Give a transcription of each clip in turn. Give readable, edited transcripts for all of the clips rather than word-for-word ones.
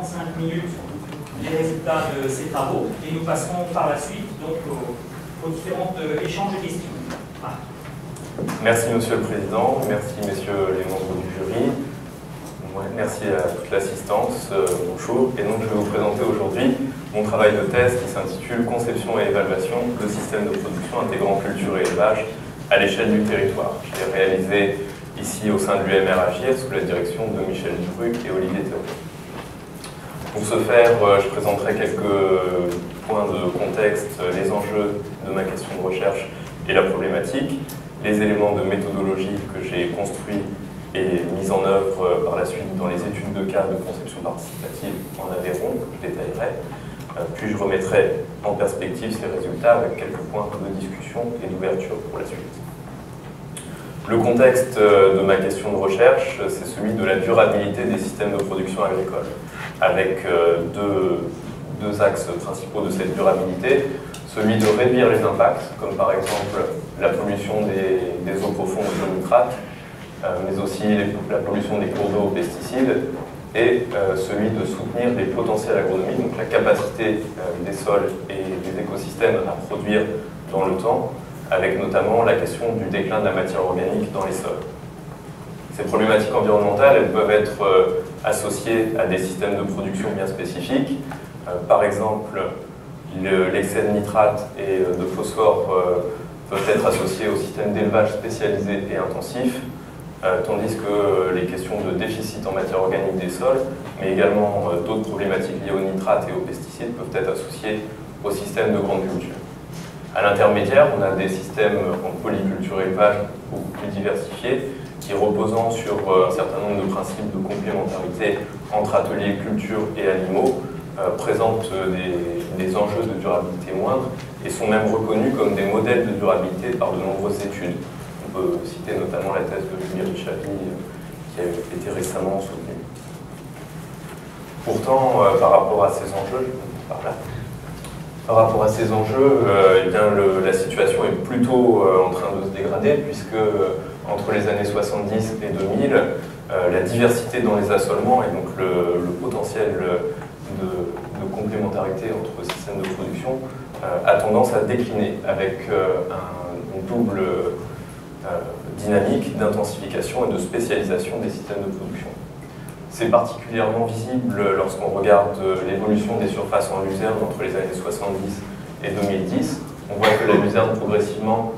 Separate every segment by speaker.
Speaker 1: 35 minutes les résultats de ces travaux et nous passerons par la suite donc aux différents échanges et questions.
Speaker 2: Merci Monsieur le Président, merci Messieurs les membres du jury, merci à toute l'assistance, bonjour. Et donc je vais vous présenter aujourd'hui mon travail de thèse qui s'intitule « Conception et évaluation de systèmes de production intégrant culture et élevage à l'échelle du territoire ». Je l'ai réalisé ici au sein de l'UMR Agir sous la direction de Michel Dubruc et Olivier Théoret. Pour ce faire, je présenterai quelques points de contexte, les enjeux de ma question de recherche et la problématique, les éléments de méthodologie que j'ai construits et mis en œuvre par la suite dans les études de cas de conception participative en Aveyron, que je détaillerai, puis je remettrai en perspective ces résultats avec quelques points de discussion et d'ouverture pour la suite. Le contexte de ma question de recherche, c'est celui de la durabilité des systèmes de production agricole, avec deux axes principaux de cette durabilité, celui de réduire les impacts, comme par exemple la pollution des eaux profondes aux nitrates, mais aussi la pollution des cours d'eau aux pesticides, et celui de soutenir les potentiels agronomiques, donc la capacité des sols et des écosystèmes à produire dans le temps, avec notamment la question du déclin de la matière organique dans les sols. Ces problématiques environnementales, elles peuvent être associées à des systèmes de production bien spécifiques. Par exemple, l'excès de nitrate et de phosphore peuvent être associés aux systèmes d'élevage spécialisés et intensifs, tandis que les questions de déficit en matière organique des sols, mais également d'autres problématiques liées aux nitrates et aux pesticides peuvent être associées aux systèmes de grande culture. À l'intermédiaire, on a des systèmes en polyculture élevage beaucoup plus diversifiés, qui reposant sur un certain nombre de principes de complémentarité entre ateliers, culture et animaux, présentent des enjeux de durabilité moindres et sont même reconnus comme des modèles de durabilité par de nombreuses études. On peut citer notamment la thèse de Julie Richali qui a été récemment soutenue. Pourtant, par rapport à ces enjeux, eh bien, la situation est plutôt en train de se dégrader, puisque entre les années 70 et 2000, la diversité dans les assolements et donc le potentiel de complémentarité entre systèmes de production a tendance à décliner avec une double dynamique d'intensification et de spécialisation des systèmes de production. C'est particulièrement visible lorsqu'on regarde l'évolution des surfaces en luzerne entre les années 70 et 2010. On voit que la luzerne progressivement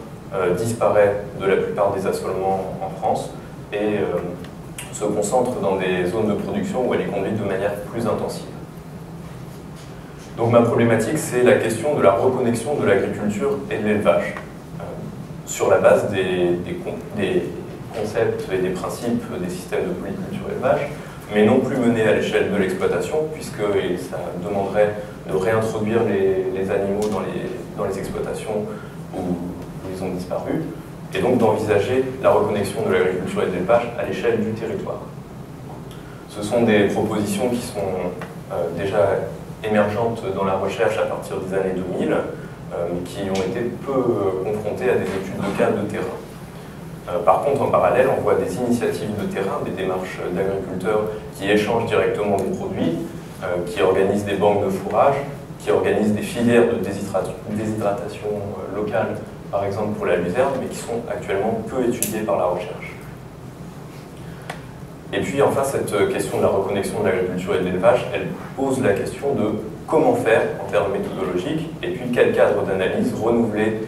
Speaker 2: disparaît de la plupart des assolements en France et se concentre dans des zones de production où elle est conduite de manière plus intensive. Donc ma problématique, c'est la question de la reconnexion de l'agriculture et de l'élevage sur la base des concepts et des principes des systèmes de polyculture élevage, mais non plus menés à l'échelle de l'exploitation, puisque ça demanderait de réintroduire les animaux dans les exploitations où ils ont disparu, et donc d'envisager la reconnexion de l'agriculture et de l'élevage à l'échelle du territoire. Ce sont des propositions qui sont déjà émergentes dans la recherche à partir des années 2000, mais qui ont été peu confrontées à des études de cas de terrain. Par contre, en parallèle, on voit des initiatives de terrain, des démarches d'agriculteurs qui échangent directement des produits, qui organisent des banques de fourrage, qui organisent des filières de déshydratation locale, par exemple pour la luzerne, mais qui sont actuellement peu étudiées par la recherche. Et puis enfin, cette question de la reconnexion de l'agriculture et de l'élevage, elle pose la question de comment faire en termes méthodologiques, et puis quel cadre d'analyse renouveler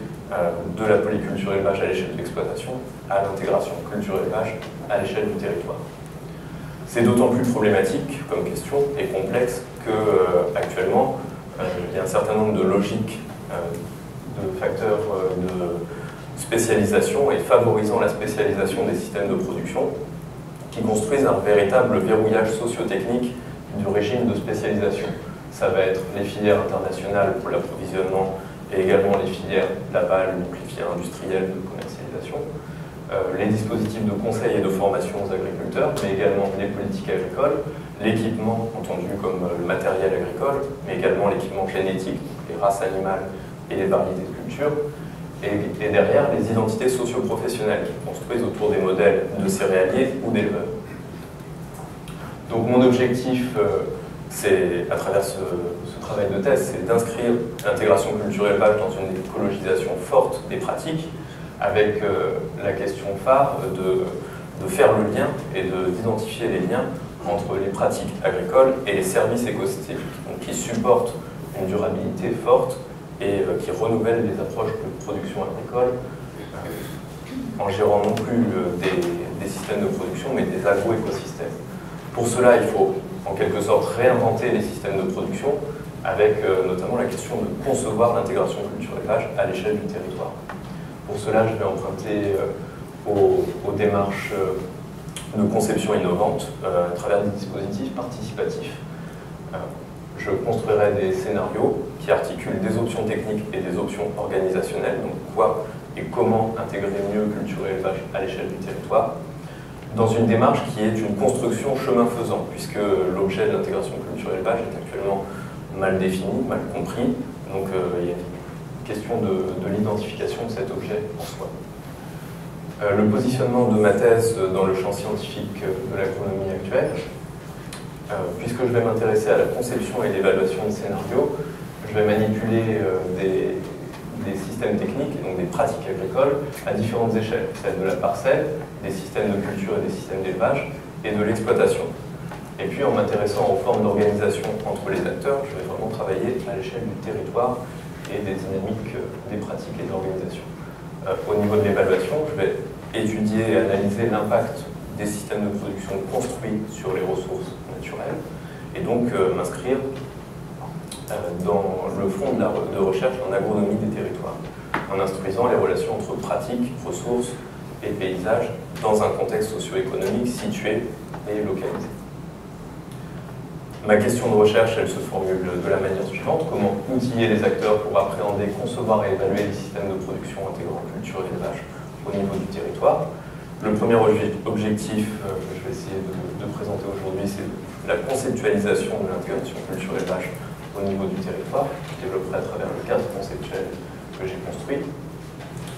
Speaker 2: de la polyculture élevage à l'échelle de l'exploitation à l'intégration culture-élevage à l'échelle du territoire. C'est d'autant plus problématique comme question et complexe qu'actuellement, il y a un certain nombre de logiques, de facteurs de spécialisation et favorisant la spécialisation des systèmes de production qui construisent un véritable verrouillage socio-technique du régime de spécialisation. Ça va être les filières internationales pour l'approvisionnement et également les filières d'aval, donc les filières industrielles de commercialisation, les dispositifs de conseil et de formation aux agriculteurs, mais également les politiques agricoles, l'équipement entendu comme le matériel agricole, mais également l'équipement génétique, les races animales et les variétés de culture, et derrière les identités socio-professionnelles qui construisent autour des modèles de céréaliers ou d'éleveurs. Donc mon objectif, c'est, à travers ce travail de thèse, c'est d'inscrire l'intégration culture-élevage dans une écologisation forte des pratiques, avec la question phare de faire le lien et d'identifier les liens entre les pratiques agricoles et les services écosystémiques, donc qui supportent une durabilité forte et qui renouvellent les approches de production agricole en gérant non plus des systèmes de production, mais des agro-écosystèmes. Pour cela, il faut en quelque sorte réinventer les systèmes de production avec notamment la question de concevoir l'intégration culture-élevage à l'échelle du territoire. Pour cela, je vais emprunter aux démarches de conception innovante à travers des dispositifs participatifs. Je construirai des scénarios qui articulent des options techniques et des options organisationnelles, donc quoi et comment intégrer mieux culture et élevage à l'échelle du territoire, dans une démarche qui est une construction chemin faisant, puisque l'objet de l'intégration culture et élevage est actuellement mal défini, mal compris, donc il y a une question de l'identification de cet objet en soi. Le positionnement de ma thèse dans le champ scientifique de l'agronomie actuelle, puisque je vais m'intéresser à la conception et l'évaluation de scénarios, je vais manipuler des systèmes techniques, donc des pratiques agricoles, à différentes échelles, celle de la parcelle, des systèmes de culture et des systèmes d'élevage, et de l'exploitation. Et puis en m'intéressant aux formes d'organisation entre les acteurs, je vais vraiment travailler à l'échelle du territoire et des dynamiques des pratiques et de l'organisation. Au niveau de l'évaluation, je vais étudier et analyser l'impact des systèmes de production construits sur les ressources naturelles et donc m'inscrire dans le fond de recherche en agronomie des territoires, en instruisant les relations entre pratiques, ressources et paysages dans un contexte socio-économique situé et localisé. Ma question de recherche, elle se formule de la manière suivante: comment outiller les acteurs pour appréhender, concevoir et évaluer les systèmes de production intégrant culture et élevage au niveau du territoire. Le premier objectif que je vais essayer de présenter aujourd'hui, c'est la conceptualisation de l'intégration culture et élevage au niveau du territoire. Je développerai à travers le cadre conceptuel que j'ai construit.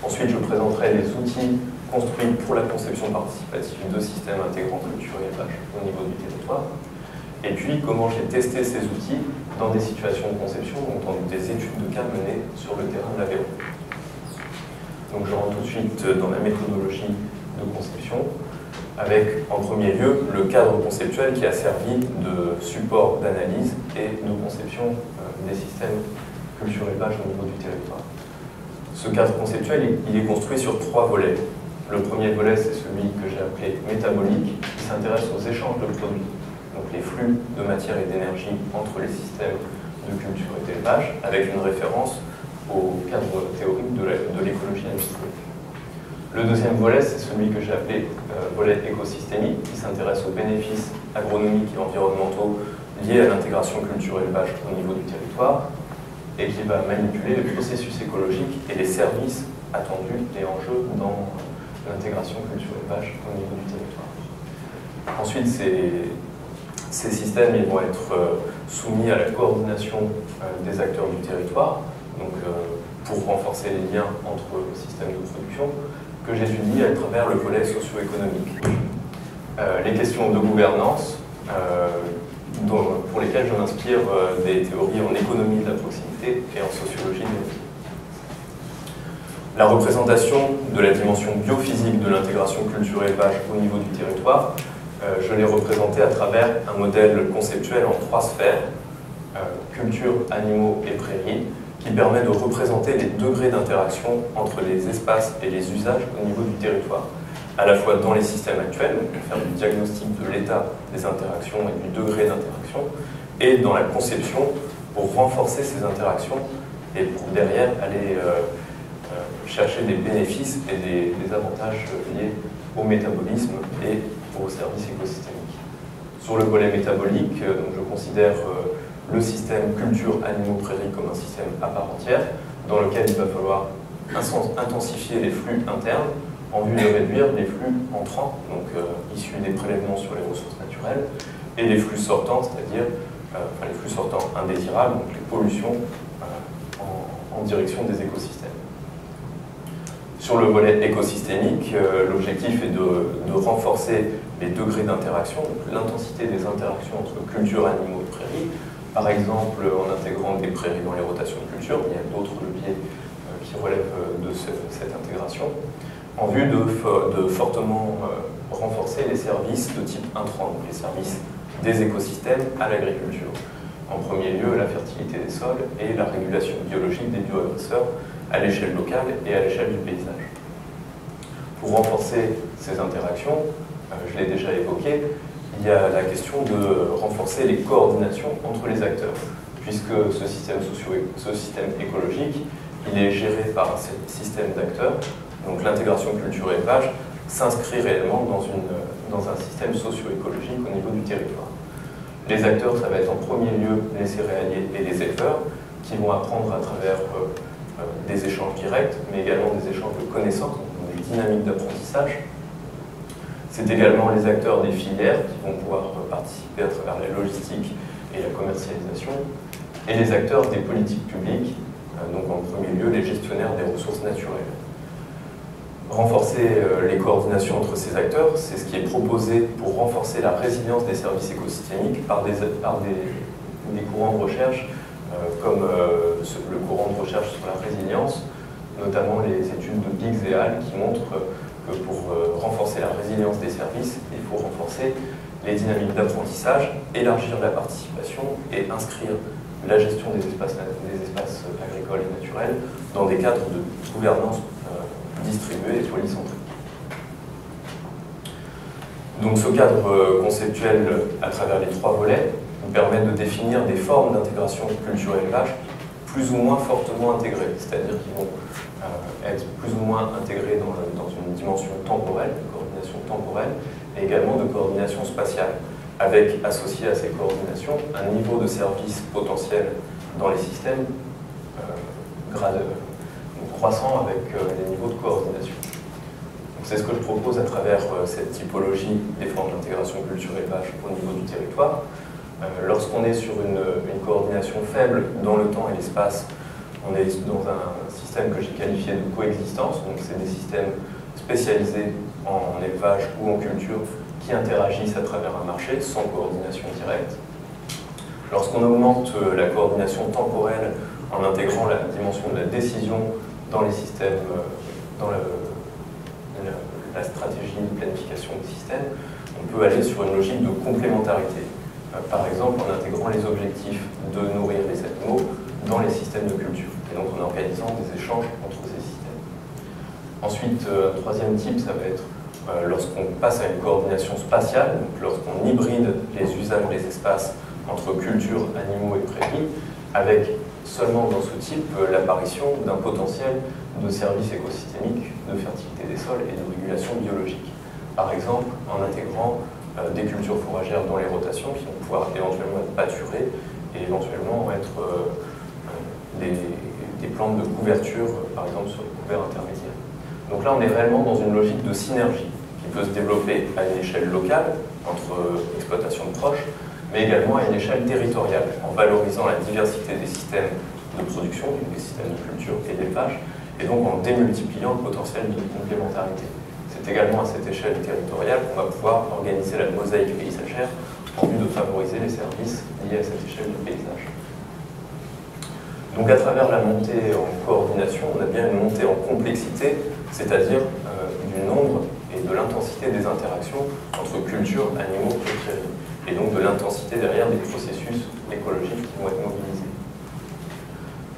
Speaker 2: Ensuite, je présenterai les outils construits pour la conception participative de systèmes intégrant culture et élevage au niveau du territoire. Et puis, comment j'ai testé ces outils dans des situations de conception, donc dans des études de cas menées sur le terrain de l'Aveyron. Donc, je rentre tout de suite dans la méthodologie de conception, avec en premier lieu le cadre conceptuel qui a servi de support d'analyse et de conception des systèmes culture-élevage au niveau du territoire. Ce cadre conceptuel, il est construit sur 3 volets. Le premier volet, c'est celui que j'ai appelé métabolique, qui s'intéresse aux échanges de produits, donc les flux de matière et d'énergie entre les systèmes de culture et d'élevage, avec une référence au cadre théorique de l'écologie industrielle. Le deuxième volet, c'est celui que j'ai appelé volet écosystémique, qui s'intéresse aux bénéfices agronomiques et environnementaux liés à l'intégration culture-élevage au niveau du territoire, et qui va manipuler les processus écologiques et les services attendus et enjeux dans l'intégration culture-élevage au niveau du territoire. Ensuite, ces systèmes ils vont être soumis à la coordination des acteurs du territoire, donc pour renforcer les liens entre systèmes de production, que j'étudie à travers le volet socio-économique. Les questions de gouvernance, pour lesquelles je m'inspire des théories en économie de la proximité et en sociologie de la vie. La représentation de la dimension biophysique de l'intégration culture-élevage au niveau du territoire, je l'ai représentée à travers un modèle conceptuel en 3 sphères, culture, animaux et prairies, qui permet de représenter les degrés d'interaction entre les espaces et les usages au niveau du territoire, à la fois dans les systèmes actuels, donc pour faire du diagnostic de l'état des interactions et du degré d'interaction, et dans la conception pour renforcer ces interactions et pour derrière aller chercher des bénéfices et des avantages liés au métabolisme et aux services écosystémiques. Sur le volet métabolique, donc je considère le système culture-animaux-prairies comme un système à part entière, dans lequel il va falloir intensifier les flux internes en vue de réduire les flux entrants, donc issus des prélèvements sur les ressources naturelles, et les flux sortants, c'est-à-dire les flux sortants indésirables, donc les pollutions en direction des écosystèmes. Sur le volet écosystémique, l'objectif est de renforcer les degrés d'interaction, l'intensité des interactions entre culture, animaux et prairies, par exemple en intégrant des prairies dans les rotations de culture. Il y a d'autres leviers qui relèvent de cette intégration, en vue de fortement renforcer les services de type intrant, donc les services des écosystèmes à l'agriculture. En premier lieu, la fertilité des sols et la régulation biologique des bioagresseurs à l'échelle locale et à l'échelle du paysage. Pour renforcer ces interactions, je l'ai déjà évoqué, il y a la question de renforcer les coordinations entre les acteurs, puisque ce système écologique, il est géré par un système d'acteurs, donc l'intégration culture-élevage s'inscrit réellement dans un système socio-écologique au niveau du territoire. Les acteurs, ça va être en premier lieu les céréaliers et les éleveurs, qui vont apprendre à travers des échanges directs, mais également des échanges de connaissances, donc des dynamiques d'apprentissage. C'est également les acteurs des filières qui vont pouvoir participer à travers la logistique et la commercialisation, et les acteurs des politiques publiques, donc en premier lieu les gestionnaires des ressources naturelles. Renforcer les coordinations entre ces acteurs, c'est ce qui est proposé pour renforcer la résilience des services écosystémiques par des courants de recherche, comme le courant de recherche sur la résilience, notamment les études de Biggs et al. Qui montrent que pour renforcer la résilience des services, il faut renforcer les dynamiques d'apprentissage, élargir la participation et inscrire la gestion des espaces agricoles et naturels dans des cadres de gouvernance distribués et polycentriques. Donc ce cadre conceptuel à travers les trois volets nous permet de définir des formes d'intégration culture-élevage plus ou moins fortement intégrées, c'est-à-dire qu'ils vont être plus ou moins intégrés dans une dimension temporelle, de coordination temporelle, et également de coordination spatiale, avec associé à ces coordinations un niveau de service potentiel dans les systèmes croissant avec les niveaux de coordination. C'est ce que je propose à travers cette typologie des formes d'intégration culture-élevage au niveau du territoire. Lorsqu'on est sur une coordination faible dans le temps et l'espace, on est dans un système que j'ai qualifié de coexistence, donc c'est des systèmes spécialisés en élevage ou en culture qui interagissent à travers un marché sans coordination directe. Lorsqu'on augmente la coordination temporelle en intégrant la dimension de la décision dans les systèmes, dans la stratégie de planification des systèmes, on peut aller sur une logique de complémentarité. Par exemple, en intégrant les objectifs de nourrir les animaux dans les systèmes de culture, et donc en organisant des échanges entre ces systèmes. Ensuite, un troisième type, ça va être lorsqu'on passe à une coordination spatiale, donc lorsqu'on hybride les usages des espaces entre culture, animaux et prairies, avec seulement dans ce type l'apparition d'un potentiel de services écosystémiques, de fertilité des sols et de régulation biologique. Par exemple, en intégrant des cultures fourragères dans les rotations qui vont pouvoir éventuellement être pâturées et éventuellement être des plantes de couverture, par exemple sur les couverts intermédiaires. Donc là, on est réellement dans une logique de synergie qui peut se développer à une échelle locale, entre exploitations proches, mais également à une échelle territoriale, en valorisant la diversité des systèmes de production, des systèmes de culture et d'élevage, et donc en démultipliant le potentiel de complémentarité. C'est également à cette échelle territoriale qu'on va pouvoir organiser la mosaïque paysagère en vue de favoriser les services liés à cette échelle de paysage. Donc à travers la montée en coordination, on a bien une montée en complexité, c'est-à-dire du nombre et de l'intensité des interactions entre culture, animaux et prairies, et donc de l'intensité derrière des processus écologiques qui vont être mobilisés.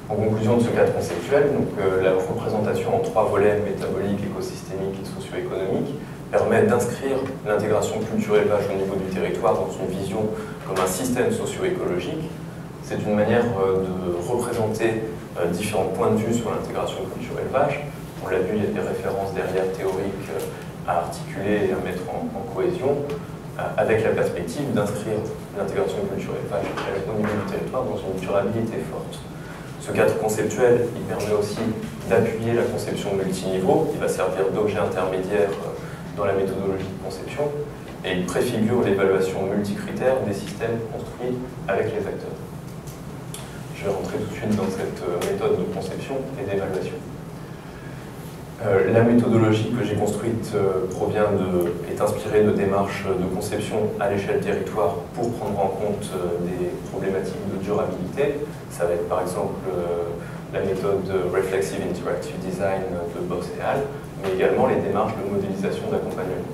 Speaker 2: En conclusion de ce cadre conceptuel, donc, la représentation en trois volets, métabolique, écosystémique et socio-économique, permet d'inscrire l'intégration culture-élevage au niveau du territoire dans une vision comme un système socio-écologique. C'est une manière de représenter différents points de vue sur l'intégration culture-élevage. On l'a vu, il y a des références derrière théoriques à articuler et à mettre en cohésion, avec la perspective d'inscrire l'intégration culture-élevage au niveau du territoire dans une durabilité forte. Ce cadre conceptuel, il permet aussi d'appuyer la conception multiniveau, qui va servir d'objet intermédiaire dans la méthodologie de conception, et il préfigure l'évaluation multicritère des systèmes construits avec les acteurs. Je vais rentrer tout de suite dans cette méthode de conception et d'évaluation. La méthodologie que j'ai construite est inspirée de démarches de conception à l'échelle territoire pour prendre en compte des problématiques de durabilité. Ça va être par exemple la méthode Reflexive Interactive Design de Boss et al., mais également les démarches de modélisation d'accompagnement.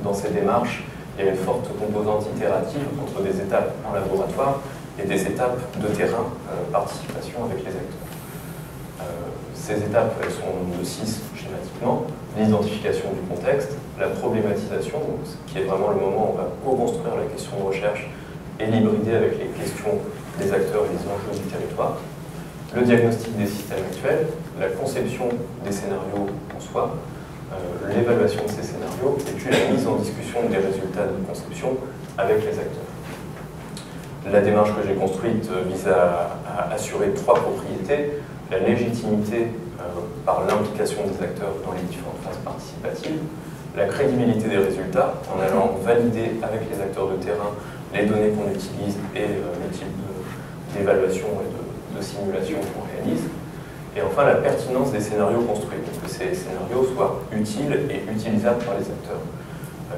Speaker 2: Dans ces démarches, il y a une forte composante itérative entre des étapes en laboratoire et des étapes de terrain, participation avec les acteurs. Ces étapes, elles sont de 6 schématiquement: l'identification du contexte, la problématisation, donc, qui est vraiment le moment où on va co-construire la question de recherche et l'hybrider avec les questions des acteurs et les enjeux du territoire, le diagnostic des systèmes actuels, la conception des scénarios en soi, l'évaluation de ces scénarios, et puis la mise en discussion des résultats de conception avec les acteurs. La démarche que j'ai construite vise à assurer 3 propriétés: la légitimité par l'implication des acteurs dans les différentes phases participatives, la crédibilité des résultats en allant valider avec les acteurs de terrain les données qu'on utilise et les types d'évaluation et de simulation qu'on réalise, et enfin la pertinence des scénarios construits, pour que ces scénarios soient utiles et utilisables par les acteurs,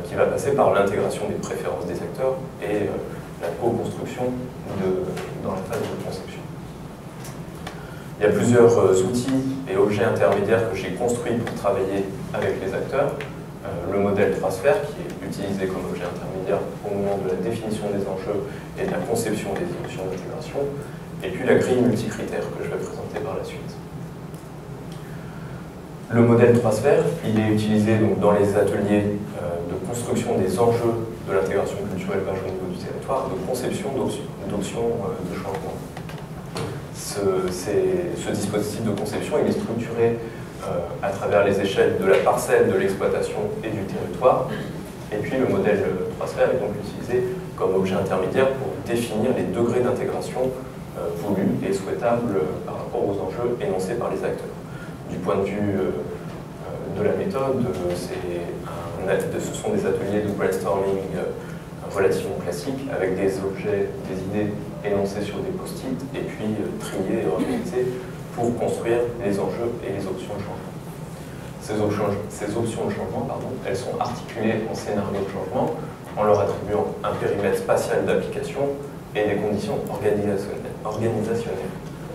Speaker 2: qui va passer par l'intégration des préférences des acteurs et la co-construction dans la phase de conception. Il y a plusieurs outils et objets intermédiaires que j'ai construits pour travailler avec les acteurs. Le modèle 3 sphères, qui est utilisé comme objet intermédiaire au moment de la définition des enjeux et de la conception des options d'intégration, et puis la grille multicritère que je vais présenter par la suite. Le modèle 3 sphères, il est utilisé donc dans les ateliers de construction des enjeux de l'intégration culturelle au niveau du territoire, de conception d'options de changement. Ce dispositif de conception, il est structuré à travers les échelles de la parcelle, de l'exploitation et du territoire. Et puis le modèle 3 sphères est donc utilisé comme objet intermédiaire pour définir les degrés d'intégration voulus et souhaitables par rapport aux enjeux énoncés par les acteurs. Du point de vue de la méthode, ce sont des ateliers de brainstorming relativement classiques, avec des objets, des idées énoncées sur des post-it, et puis triées et organisées pour construire les enjeux et les options de changement. Ces options de changement, elles sont articulées en scénarios de changement en leur attribuant un périmètre spatial d'application et des conditions organisationnelles.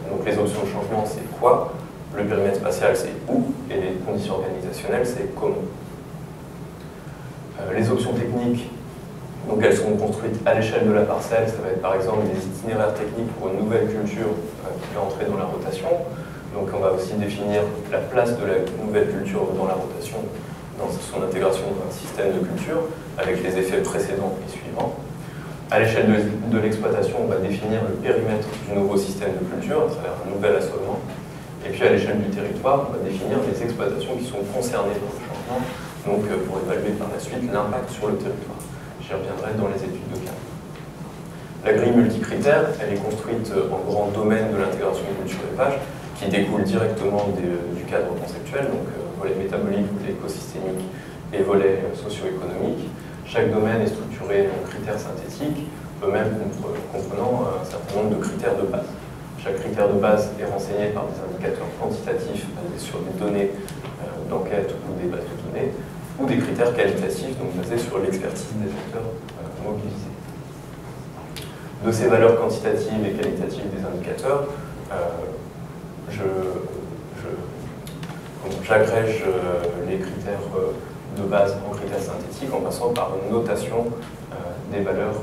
Speaker 2: Donc les options de changement, c'est quoi? Le périmètre spatial, c'est où? Et les conditions organisationnelles, c'est comment. Les options techniques, donc elles sont construites à l'échelle de la parcelle. Ça va être par exemple des itinéraires techniques pour une nouvelle culture qui va entrer dans la rotation. Donc on va aussi définir la place de la nouvelle culture dans la rotation, dans son intégration dans un système de culture, avec les effets précédents et suivants. À l'échelle de l'exploitation, on va définir le périmètre du nouveau système de culture à travers un nouvel assolement. Et puis à l'échelle du territoire, on va définir les exploitations qui sont concernées par le changement, donc pour évaluer par la suite l'impact sur le territoire. J'y reviendrai dans les études de cas. La grille multicritère, elle est construite en grands domaines de l'intégration culture-élevage, qui découle directement du cadre conceptuel, donc volet métabolique, volet écosystémique et volet socio-économique. Chaque domaine est structuré en critères synthétiques, eux-mêmes comprenant un certain nombre de critères de base. Chaque critère de base est renseigné par des indicateurs quantitatifs basés sur des données d'enquête ou des bases de données, ou des critères qualitatifs, donc basés sur l'expertise des acteurs mobilisés. De ces valeurs quantitatives et qualitatives des indicateurs, j'agrège les critères de base en critères synthétiques en passant par une notation des valeurs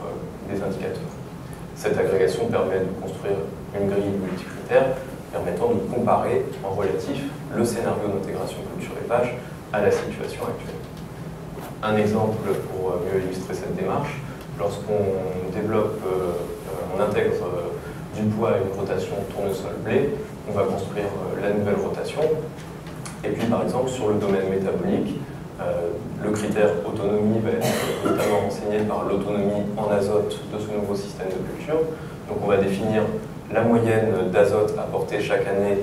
Speaker 2: des indicateurs. Cette agrégation permet de construire une grille multicritère permettant de comparer en relatif le scénario d'intégration culture-élevage à la situation actuelle. Un exemple pour mieux illustrer cette démarche, lorsqu'on développe, on intègre du poids à une rotation tournesol-blé, on va construire la nouvelle rotation. Et puis par exemple sur le domaine métabolique, le critère autonomie va être notamment renseigné par l'autonomie en azote de ce nouveau système de culture. Donc on va définir la moyenne d'azote apportée chaque année,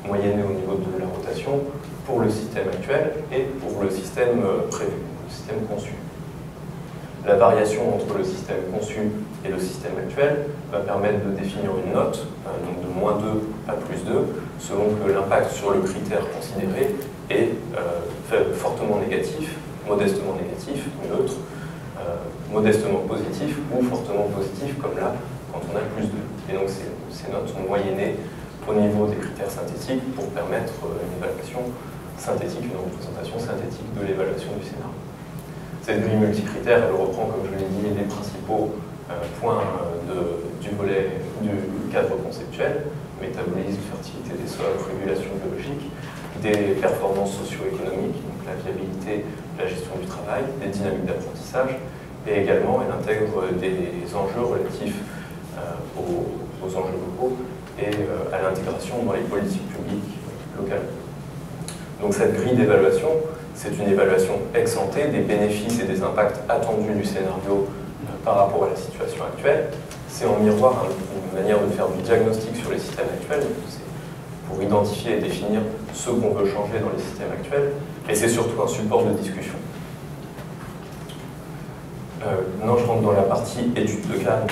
Speaker 2: moyennée au niveau de la rotation, pour le système actuel et pour le système prévu, le système conçu. La variation entre le système conçu et le système actuel va permettre de définir une note, donc de -2 à +2, selon que l'impact sur le critère considéré est fortement négatif, modestement négatif, neutre, modestement positif ou fortement positif, comme là, quand on a +2. Et donc ces notes sont moyennées au niveau des critères synthétiques pour permettre une évaluation synthétique, une représentation synthétique de l'évaluation du scénario. Cette grille multicritère, elle reprend, comme je l'ai dit, les principaux points du volet du cadre conceptuel: métabolisme, fertilité des sols, régulation biologique, des performances socio-économiques, donc la viabilité, la gestion du travail, des dynamiques d'apprentissage, et également elle intègre des enjeux relatifs aux enjeux locaux et à l'intégration dans les politiques publiques locales. Donc cette grille d'évaluation, c'est une évaluation ex ante des bénéfices et des impacts attendus du scénario par rapport à la situation actuelle. C'est en miroir une manière de faire du diagnostic sur les systèmes actuels, c'est pour identifier et définir ce qu'on veut changer dans les systèmes actuels, et c'est surtout un support de discussion. Maintenant, je rentre dans la partie études de cas, donc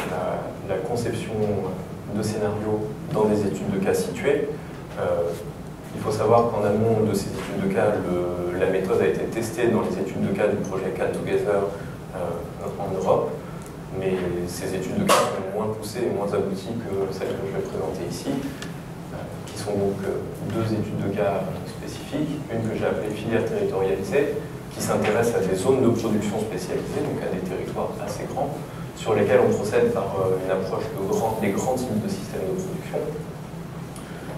Speaker 2: la conception de scénarios dans des études de cas situées. Il faut savoir qu'en amont de ces études de cas, la méthode a été testée dans les études de cas du projet Cal Together en Europe, mais ces études de cas sont moins poussées et moins abouties que celles que je vais présenter ici, qui sont donc deux études de cas spécifiques, une que j'ai appelée filière territorialisée, qui s'intéresse à des zones de production spécialisées, donc à des territoires assez grands, sur lesquels on procède par une approche des grands types de systèmes de production,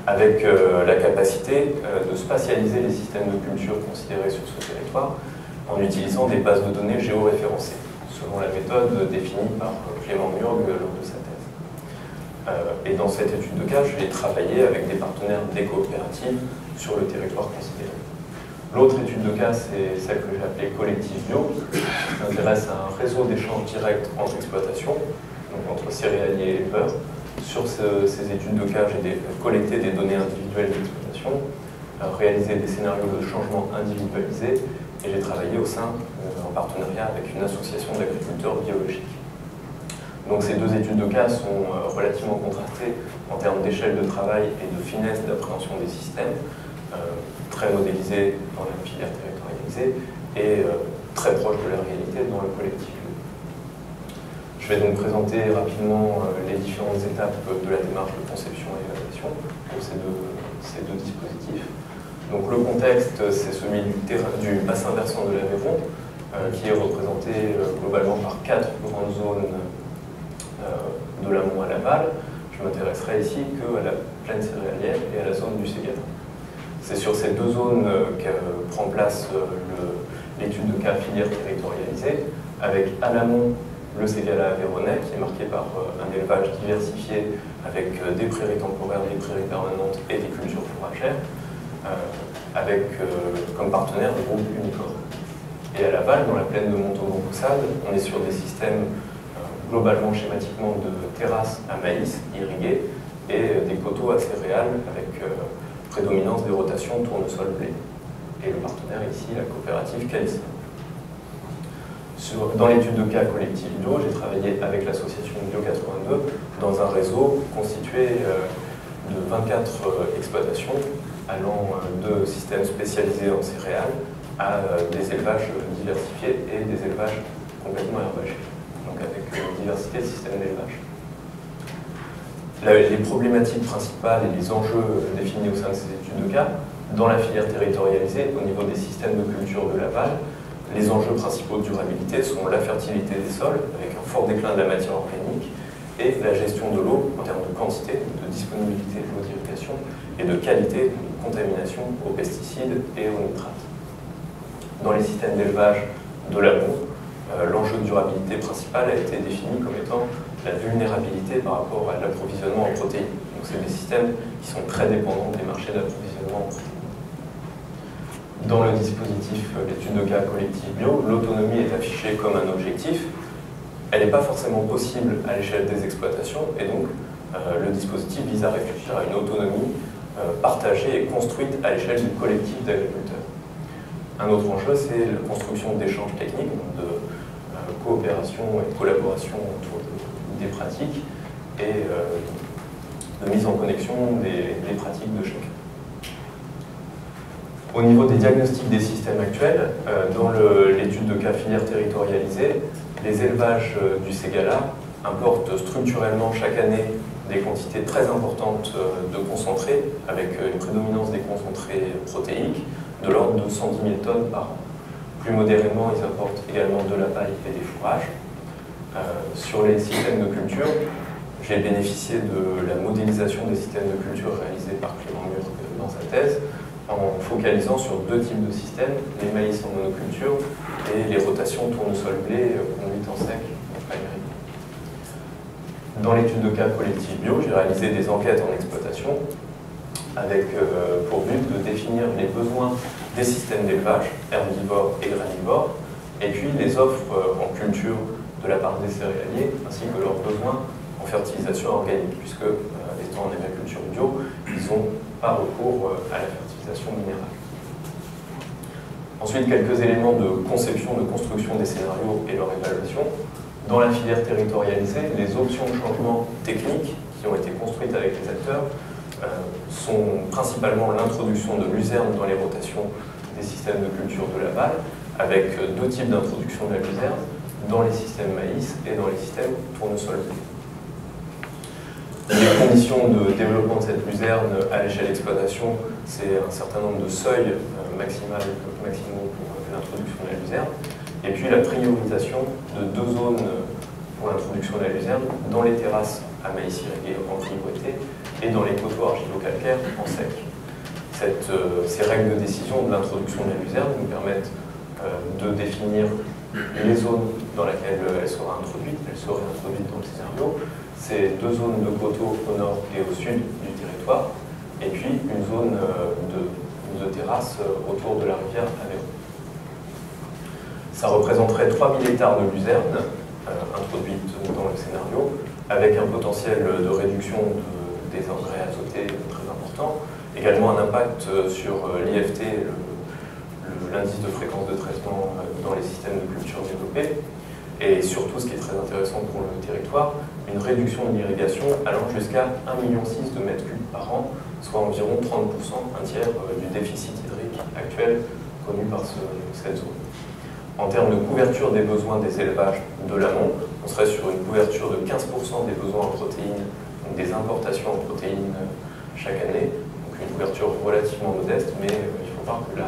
Speaker 2: avec la capacité de spatialiser les systèmes de culture considérés sur ce territoire en utilisant des bases de données géoréférencées, selon la méthode définie par Clément Murg lors de sa thèse. Et dans cette étude de cas, je vais travailler avec des partenaires des coopératives sur le territoire considéré. L'autre étude de cas, c'est celle que j'ai appelée Collectif Bio, qui s'intéresse à un réseau d'échanges directs entre exploitations, donc entre céréaliers et éleveurs. Sur ces études de cas, j'ai collecté des données individuelles d'exploitation, réalisé des scénarios de changement individualisés, et j'ai travaillé au sein, en partenariat avec une association d'agriculteurs biologiques. Donc ces deux études de cas sont relativement contrastées en termes d'échelle de travail et de finesse d'appréhension des systèmes, très modélisées dans la filière territorialisée et très proches de la réalité dans le collectif. Je vais donc présenter rapidement les différentes étapes de la démarche de conception et évaluation pour ces deux dispositifs. Donc le contexte, c'est celui du bassin versant de l'Aveyron, qui est représenté globalement par 4 grandes zones de l'amont à l'aval. Je m'intéresserai ici qu'à la plaine céréalière et à la zone du Ségala. C'est sur ces deux zones que prend place l'étude de cas filière territorialisée, avec à l'amont le Ségala aveyronnais, qui est marqué par un élevage diversifié avec des prairies temporaires, des prairies permanentes et des cultures fourragères, avec comme partenaire le groupe Unicor. Et à l'aval, dans la plaine de Montauban-Poussade, on est sur des systèmes globalement schématiquement de terrasses à maïs irriguées et des coteaux à céréales avec prédominance des rotations tournesol-blé. Et le partenaire ici, la coopérative Calissa. Dans l'étude de cas collectif Bio, j'ai travaillé avec l'association Bio 82 dans un réseau constitué de 24 exploitations allant de systèmes spécialisés en céréales à des élevages diversifiés et des élevages complètement herbagés, donc avec une diversité de systèmes d'élevage. Les problématiques principales et les enjeux définis au sein de ces études de cas, dans la filière territorialisée, au niveau des systèmes de culture de l'aval, les enjeux principaux de durabilité sont la fertilité des sols, avec un fort déclin de la matière organique, et la gestion de l'eau en termes de quantité, de disponibilité de l'eau d'irrigation, et de qualité, de contamination aux pesticides et aux nitrates. Dans les systèmes d'élevage de l'amont, l'enjeu de durabilité principal a été défini comme étant la vulnérabilité par rapport à l'approvisionnement en protéines. Donc c'est des systèmes qui sont très dépendants des marchés d'approvisionnement en protéines. Dans le dispositif l'étude de cas collectif bio, l'autonomie est affichée comme un objectif. Elle n'est pas forcément possible à l'échelle des exploitations et donc le dispositif vise à réfléchir à une autonomie partagée et construite à l'échelle du collectif d'agriculteurs. Un autre enjeu, c'est la construction d'échanges techniques, de coopération et collaboration autour des pratiques et de mise en connexion des pratiques de chacun. Au niveau des diagnostics des systèmes actuels, dans l'étude de cas filière territorialisée, les élevages du Ségala importent structurellement chaque année des quantités très importantes de concentrés, avec une prédominance des concentrés protéiques, de l'ordre de 110 000 tonnes par an. Plus modérément, ils apportent également de la paille et des fourrages. Sur les systèmes de culture, j'ai bénéficié de la modélisation des systèmes de culture réalisés par Clément Mur dans sa thèse, en focalisant sur deux types de systèmes, les maïs en monoculture et les rotations tournesol-blé conduites en sec en prairie. Dans l'étude de cas collectif bio, j'ai réalisé des enquêtes en exploitation avec pour but de définir les besoins des systèmes d'élevage, herbivores et granivores, et puis les offres en culture de la part des céréaliers, ainsi que leurs besoins en fertilisation organique, puisque étant en agriculture bio, ils n'ont pas recours à la fertilisation minérale. Ensuite, quelques éléments de conception, de construction des scénarios et leur évaluation. Dans la filière territorialisée, les options de changement techniques qui ont été construites avec les acteurs sont principalement l'introduction de luzerne dans les rotations des systèmes de culture de la balle, avec deux types d'introduction de la luzerne, dans les systèmes maïs et dans les systèmes tournesol. Les conditions de développement de cette luzerne à l'échelle d'exploitation, c'est un certain nombre de seuils maximaux pour l'introduction de la luzerne, et puis la priorisation de deux zones pour l'introduction de la luzerne dans les terrasses à maïs irrigué en fibrité et dans les coteaux argilo-calcaires en sec. Ces règles de décision de l'introduction de la luzerne nous permettent de définir les zones dans lesquelles elle sera introduite. Elle serait introduite dans le scénario. C'est deux zones de coteaux au nord et au sud du territoire, et puis une zone de terrasse autour de la rivière Aveyron. Ça représenterait 3000 hectares de luzerne introduite dans le scénario, avec un potentiel de réduction des engrais azotés très important, également un impact sur l'IFT, l'indice de fréquence de traitement dans les systèmes de culture développés, et surtout, ce qui est très intéressant pour le territoire, une réduction de l'irrigation allant jusqu'à 1,6 million de mètres cubes par an, soit environ 30%, un tiers du déficit hydrique actuel connu par cette zone. En termes de couverture des besoins des élevages de l'amont, on serait sur une couverture de 15% des besoins en protéines, donc des importations en protéines chaque année, donc une couverture relativement modeste, mais il faut voir que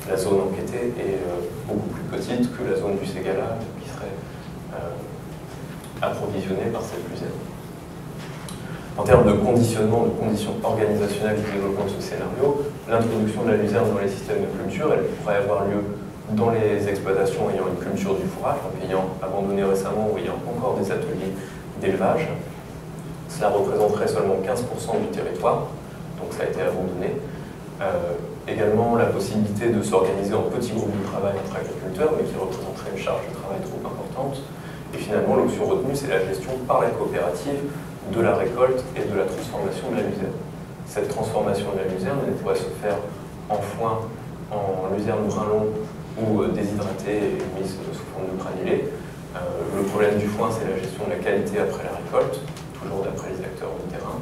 Speaker 2: la zone enquêtée est beaucoup plus petite que la zone du Ségala, qui serait approvisionnée par cette luzerne. En termes de conditionnement, de conditions organisationnelles du développement de ce scénario, l'introduction de la luzerne dans les systèmes de culture, elle pourrait avoir lieu dans les exploitations ayant une culture du fourrage, donc ayant abandonné récemment ou ayant encore des ateliers d'élevage. Cela représenterait seulement 15% du territoire, donc ça a été abandonné. Également la possibilité de s'organiser en petits groupes de travail entre agriculteurs, mais qui représenterait une charge de travail trop importante. Et finalement, l'option retenue, c'est la gestion par la coopérative de la récolte et de la transformation de la luzerne. Cette transformation de la luzerne, elle pourrait se faire en foin, en luzerne brun long ou déshydratée et mise sous forme de granulés. Le problème du foin, c'est la gestion de la qualité après la récolte, toujours d'après les acteurs de terrain.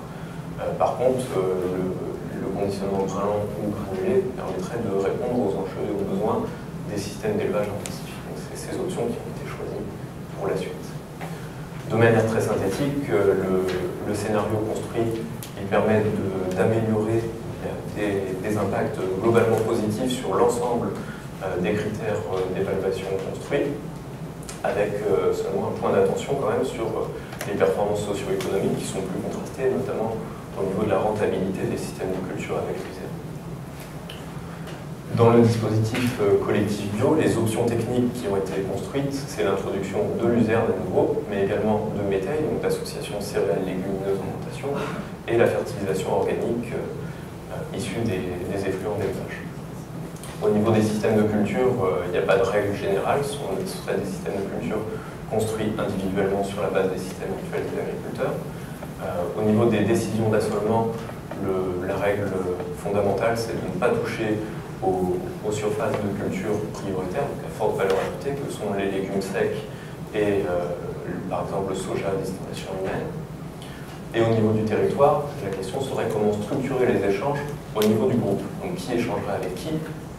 Speaker 2: Par contre, le conditionnement brun long ou granulé permettrait de répondre aux enjeux et aux besoins des systèmes d'élevage intensif. Donc c'est ces options qui ont été choisies pour la suite. De manière très synthétique, le scénario construit, il permet d'améliorer des impacts globalement positifs sur l'ensemble des critères d'évaluation construits, avec seulement un point d'attention quand même sur les performances socio-économiques qui sont plus contrastées, notamment au niveau de la rentabilité des systèmes de culture avec luzerne. Dans le dispositif collectif bio, les options techniques qui ont été construites, c'est l'introduction de luzerne à nouveau, mais également de métail, donc d'associations céréales légumineuses en montation, et la fertilisation organique issue des effluents d'élevage. Au niveau des systèmes de culture, il n'y a pas de règle générale, ce seraient des systèmes de culture construits individuellement sur la base des systèmes actuels des agriculteurs. Au niveau des décisions d'assolement, la règle fondamentale, c'est de ne pas toucher aux surfaces de culture prioritaires, donc à forte valeur ajoutée, que sont les légumes secs et par exemple le soja à destination humaine. Et au niveau du territoire, la question serait comment structurer les échanges au niveau du groupe. Donc qui échangerait avec qui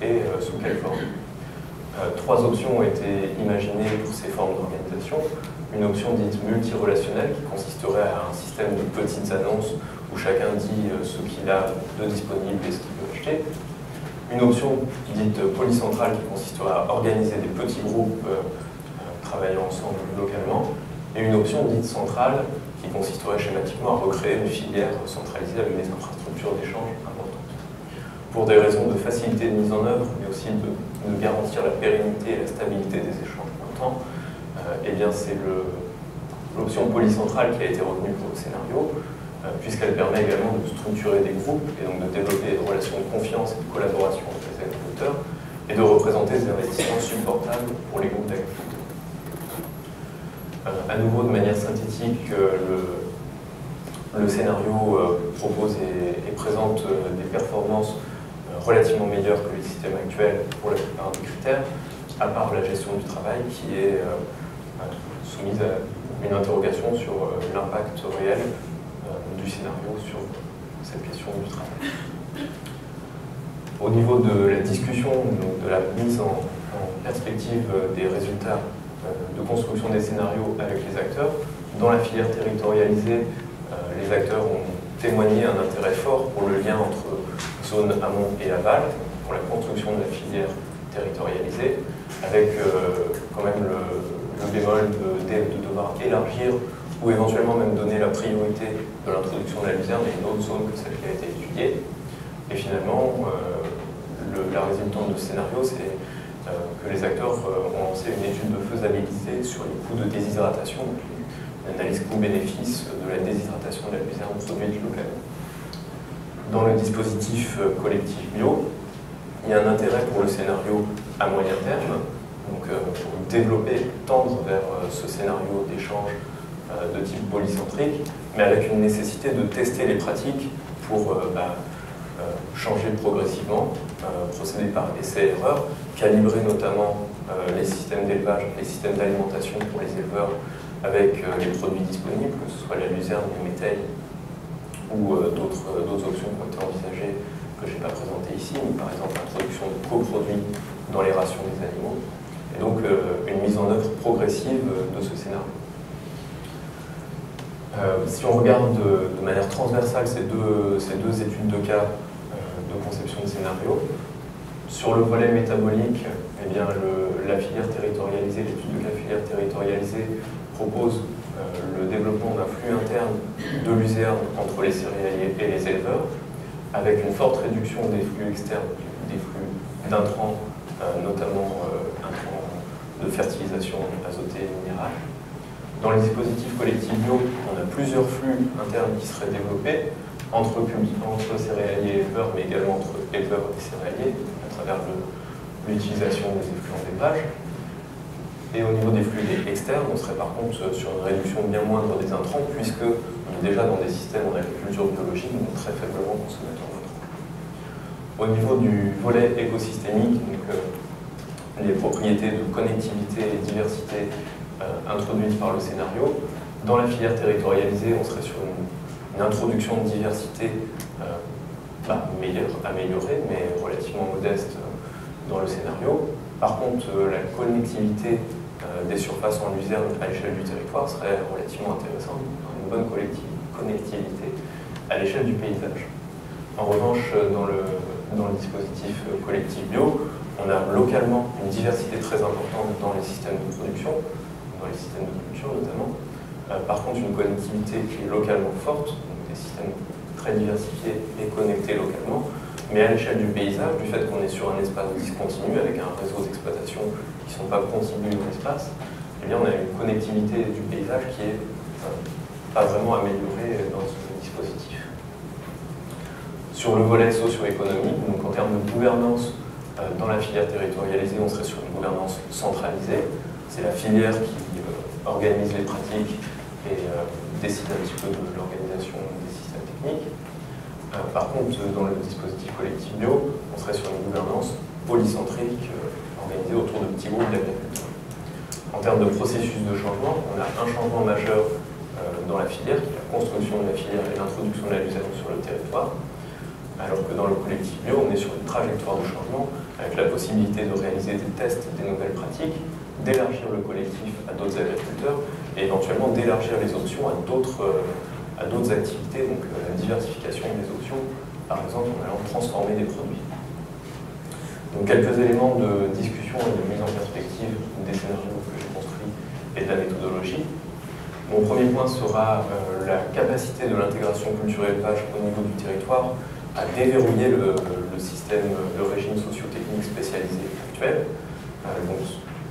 Speaker 2: et sous quelle forme. Trois options ont été imaginées pour ces formes d'organisation. Une option dite multirelationnelle qui consisterait à un système de petites annonces où chacun dit ce qu'il a de disponible et ce qu'il veut acheter. Une option dite polycentrale qui consisterait à organiser des petits groupes travaillant ensemble localement. Et une option dite centrale qui consisterait schématiquement à recréer une filière centralisée avec des infrastructures d'échange importantes. Pour des raisons de facilité de mise en œuvre, mais aussi de garantir la pérennité et la stabilité des échanges dans le temps, eh bien c'est l'option polycentrale qui a été retenue pour le scénario, puisqu'elle permet également de structurer des groupes et donc de développer des relations de confiance et de collaboration entre les agriculteurs et de représenter des investissements supportables pour les groupes d'agriculteurs. À nouveau, de manière synthétique, le scénario propose et présente des performances relativement meilleures que les systèmes actuels pour la plupart des critères, à part la gestion du travail qui est soumise à une interrogation sur l'impact réel du scénario sur cette question du travail. Au niveau de la discussion, donc de la mise en perspective des résultats de construction des scénarios avec les acteurs, dans la filière territorialisée, les acteurs ont témoigné un intérêt fort pour le lien entre zone amont et aval, pour la construction de la filière territorialisée, avec quand même le bémol de devoir élargir ou éventuellement même donner la priorité de l'introduction de la luzerne à une autre zone que celle qui a été étudiée. Et finalement, la résultante de ce scénario, c'est que les acteurs ont lancé une étude de faisabilité sur les coûts de déshydratation, donc une analyse coût-bénéfice de la déshydratation de la luzerne produite localement. Dans le dispositif collectif bio, il y a un intérêt pour le scénario à moyen terme, donc pour développer, tendre vers ce scénario d'échange de type polycentrique, mais avec une nécessité de tester les pratiques pour changer progressivement, procéder par essai-erreur, calibrer notamment les systèmes d'élevage, les systèmes d'alimentation pour les éleveurs avec les produits disponibles, que ce soit la luzerne, les métailles ou d'autres options qui ont été envisagées que je n'ai pas présentées ici, mais par exemple l'introduction de coproduits dans les rations des animaux, et donc une mise en œuvre progressive de ce scénario. Si on regarde de manière transversale ces deux études de cas de conception de scénario, sur le volet métabolique, eh bien, la filière territorialisée, l'étude de cas filière territorialisée propose le développement d'un flux interne de luzerne entre les céréaliers et les éleveurs, avec une forte réduction des flux externes, des flux d'intrants, notamment intrants de fertilisation azotée et minérale. Dans les dispositifs collectifs bio, on a plusieurs flux internes qui seraient développés entre céréaliers et éleveurs, mais également entre éleveurs et céréaliers, à travers l'utilisation des effluents d'élevage. Et au niveau des flux externes, on serait par contre sur une réduction bien moindre des intrants, puisque on est déjà dans des systèmes en agriculture biologique, donc très faiblement consommateurs d'intrants. Au niveau du volet écosystémique, donc, les propriétés de connectivité et diversité introduites par le scénario, dans la filière territorialisée, on serait sur une introduction de diversité améliorée, mais relativement modeste dans le scénario. Par contre, la connectivité des surfaces en luzerne à l'échelle du territoire serait relativement intéressante, une bonne connectivité à l'échelle du paysage. En revanche, dans le dispositif collectif bio, on a localement une diversité très importante dans les systèmes de production, notamment. Par contre, une connectivité qui est localement forte, donc des systèmes très diversifiés et connectés localement, mais à l'échelle du paysage, du fait qu'on est sur un espace discontinu avec un réseau d'exploitation qui ne sont pas contigus dans l'espace, eh bien on a une connectivité du paysage qui est pas vraiment améliorée dans ce dispositif. Sur le volet socio-économique, donc en termes de gouvernance, dans la filière territorialisée, on serait sur une gouvernance centralisée. C'est la filière qui organise les pratiques et décide un petit peu de l'organisation des systèmes techniques. Par contre, dans le dispositif collectif bio, on serait sur une gouvernance polycentrique organisée autour de petits groupes d'agriculteurs. En termes de processus de changement, on a un changement majeur dans la filière, qui est la construction de la filière et l'introduction de la luzerne sur le territoire, alors que dans le collectif bio, on est sur une trajectoire de changement avec la possibilité de réaliser des tests, des nouvelles pratiques, d'élargir le collectif à d'autres agriculteurs et éventuellement d'élargir les options à d'autres activités, donc la diversification des options, par exemple en allant transformer des produits. Donc quelques éléments de discussion et de mise en perspective des scénarios que j'ai construits et de la méthodologie. Mon premier point sera la capacité de l'intégration culture-élevage au niveau du territoire à déverrouiller le système, le régime socio-technique spécialisé actuel. Donc,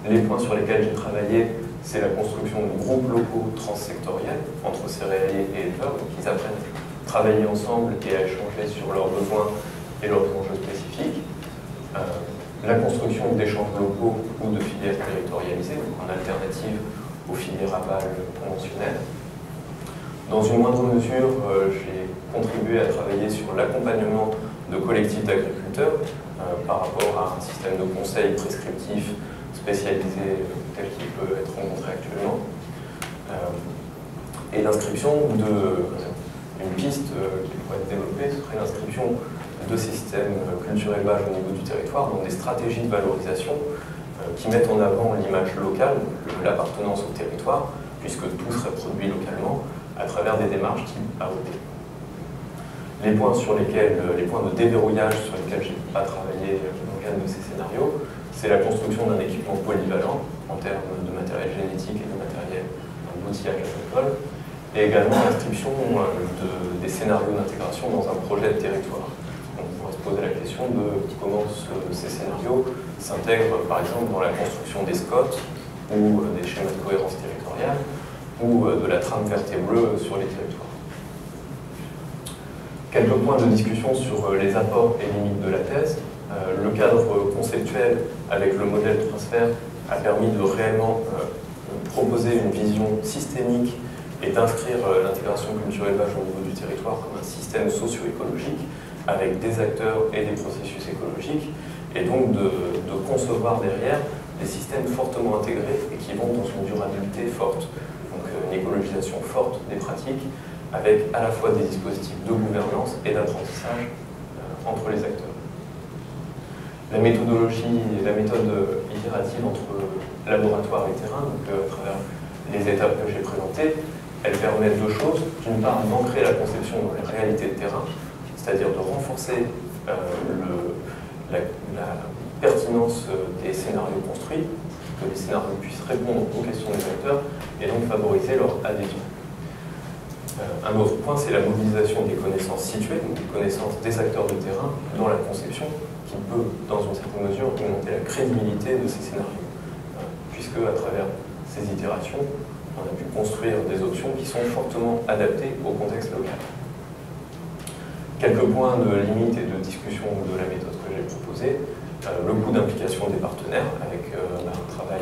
Speaker 2: les points sur lesquels j'ai travaillé, c'est la construction de groupes locaux transsectoriels entre céréaliers et éleveurs, donc ils apprennent à travailler ensemble et à échanger sur leurs besoins et leurs enjeux spécifiques. La construction d'échanges locaux ou de filières territorialisées, donc en alternative aux filières aval conventionnelles. Dans une moindre mesure, j'ai contribué à travailler sur l'accompagnement de collectifs d'agriculteurs par rapport à un système de conseil prescriptif spécialisé tel qu'il peut être rencontré actuellement. Et l'inscription d'une piste qui pourrait être développée serait l'inscription de ces systèmes culture-élevage au niveau du territoire dans des stratégies de valorisation qui mettent en avant l'image locale, l'appartenance au territoire, puisque tout serait produit localement à travers des démarches type AOP. Les points de déverrouillage sur lesquels je n'ai pas travaillé dans le cadre de ces scénarios, c'est la construction d'un équipement polyvalent en termes de matériel génétique et de matériel d'outillage agricole, et également l'inscription des scénarios d'intégration dans un projet de territoire. On pourrait se poser la question de comment ces scénarios s'intègrent par exemple dans la construction des SCOT ou des schémas de cohérence territoriale ou de la trame verte et bleue sur les territoires. Quelques points de discussion sur les apports et limites de la thèse. Le cadre conceptuel avec le modèle de transfert a permis de réellement proposer une vision systémique et d'inscrire l'intégration culture-élevage au niveau du territoire comme un système socio-écologique avec des acteurs et des processus écologiques, et donc de concevoir derrière des systèmes fortement intégrés et qui vont dans une durabilité forte, donc une écologisation forte des pratiques, avec à la fois des dispositifs de gouvernance et d'apprentissage entre les acteurs. La méthodologie et la méthode itérative entre laboratoire et terrain, donc à travers les étapes que j'ai présentées, elles permettent deux choses. D'une part, d'ancrer la conception dans les réalités de terrain, c'est-à-dire de renforcer la pertinence des scénarios construits, que les scénarios puissent répondre aux questions des acteurs et donc favoriser leur adhésion. Un autre point, c'est la mobilisation des connaissances situées, donc des connaissances des acteurs de terrain dans la conception, qui peut, dans une certaine mesure, augmenter la crédibilité de ces scénarios, puisque à travers ces itérations, on a pu construire des options qui sont fortement adaptées au contexte local. Quelques points de limite et de discussion de la méthode que j'ai proposée. Le coût d'implication des partenaires, avec un travail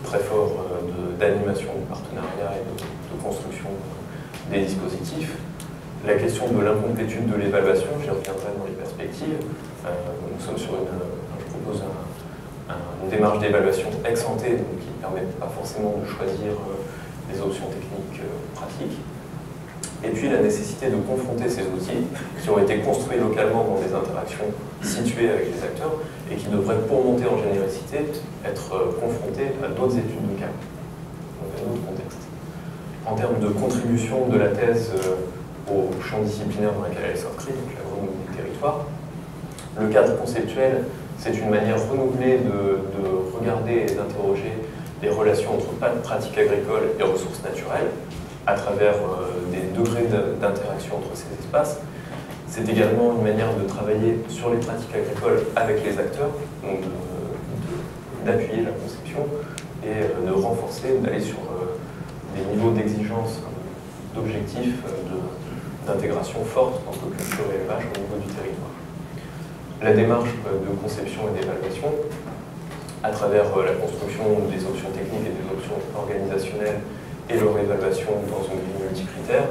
Speaker 2: très fort d'animation du partenariat et de construction des dispositifs. La question de l'incomplétude de l'évaluation, j'y reviendrai dans les perspectives. Nous sommes sur je propose une démarche d'évaluation ex ante, qui ne permet pas forcément de choisir des options techniques pratiques. Et puis la nécessité de confronter ces outils qui ont été construits localement dans des interactions situées avec les acteurs et qui devraient, pour monter en généricité, être confrontés à d'autres études de cas, dans un autre contexte. En termes de contribution de la thèse au champ disciplinaire dans lequel elle s'inscrit, donc l'agronomie du territoire, le cadre conceptuel, c'est une manière renouvelée de regarder et d'interroger les relations entre pratiques agricoles et ressources naturelles, à travers des degrés d'interaction entre ces espaces. C'est également une manière de travailler sur les pratiques agricoles avec les acteurs, donc d'appuyer la conception et de renforcer, d'aller sur des niveaux d'exigence, d'objectifs, d'intégration forte entre culture et élevage au niveau du territoire. La démarche de conception et d'évaluation, à travers la construction des options techniques et des options organisationnelles et leur évaluation dans une grille multicritère,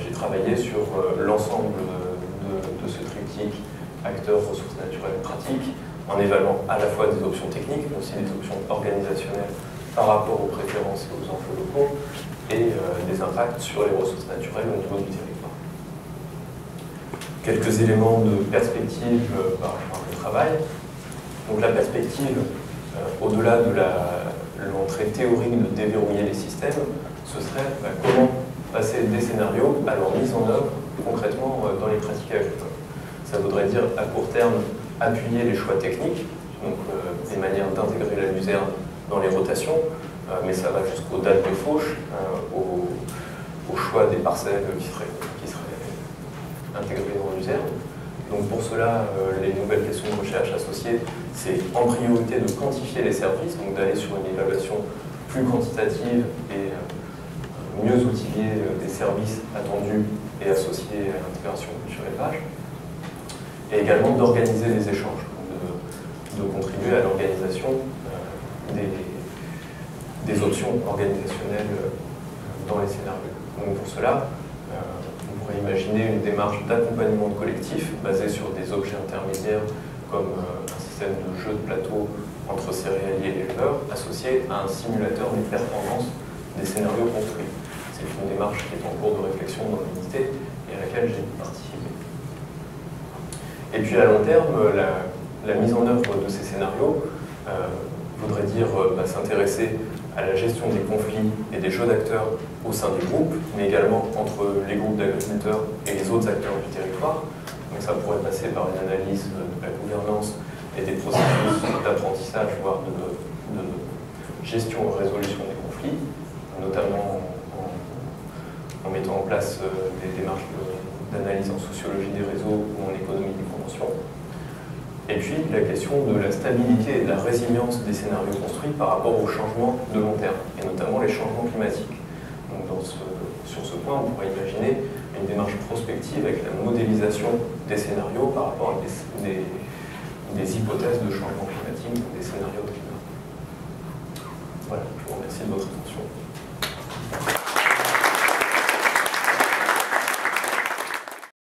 Speaker 2: j'ai travaillé sur l'ensemble de de ce triptyque acteurs, ressources naturelles, pratiques, en évaluant à la fois des options techniques, mais aussi des options organisationnelles par rapport aux préférences et aux enjeux locaux, et des impacts sur les ressources naturelles au niveau du territoire. Quelques éléments de perspective par rapport au travail. Donc la perspective, au-delà de l'entrée théorique de déverrouiller les systèmes, ce serait comment passer des scénarios à leur mise en œuvre concrètement dans les pratiques agricoles. Ça voudrait dire à court terme appuyer les choix techniques, donc des manières d'intégrer la luzerne dans les rotations, mais ça va jusqu'aux dates de fauche, au choix des parcelles qui seraient intégrées dans la luzerne. Donc pour cela, les nouvelles questions de recherche associées, c'est en priorité de quantifier les services, donc d'aller sur une évaluation plus quantitative et mieux outiller des services attendus et associés à l'intégration sur élevage, et également d'organiser les échanges, de contribuer à l'organisation des options organisationnelles dans les scénarios. Donc pour cela, on pourrait imaginer une démarche d'accompagnement de collectif basée sur des objets intermédiaires comme un système de jeu de plateau entre céréaliers et éleveurs associé à un simulateur des performances des scénarios construits. C'est une démarche qui est en cours de réflexion dans l'unité et à laquelle j'ai participé. Et puis à long terme, la mise en œuvre de ces scénarios voudrait dire s'intéresser à la gestion des conflits et des jeux d'acteurs au sein des groupes, mais également entre les groupes d'agriculteurs et les autres acteurs du territoire. Donc ça pourrait passer par une analyse de la gouvernance et des processus d'apprentissage, voire de gestion et résolution des conflits, notamment en mettant en place des démarches d'analyse en sociologie des réseaux ou en économie des conventions. Et puis la question de la stabilité et de la résilience des scénarios construits par rapport aux changements de long terme, et notamment les changements climatiques. Donc sur ce point, on pourrait imaginer une démarche prospective avec la modélisation des scénarios par rapport à des hypothèses de changement climatique ou des scénarios de climat. Voilà, je vous remercie de votre attention.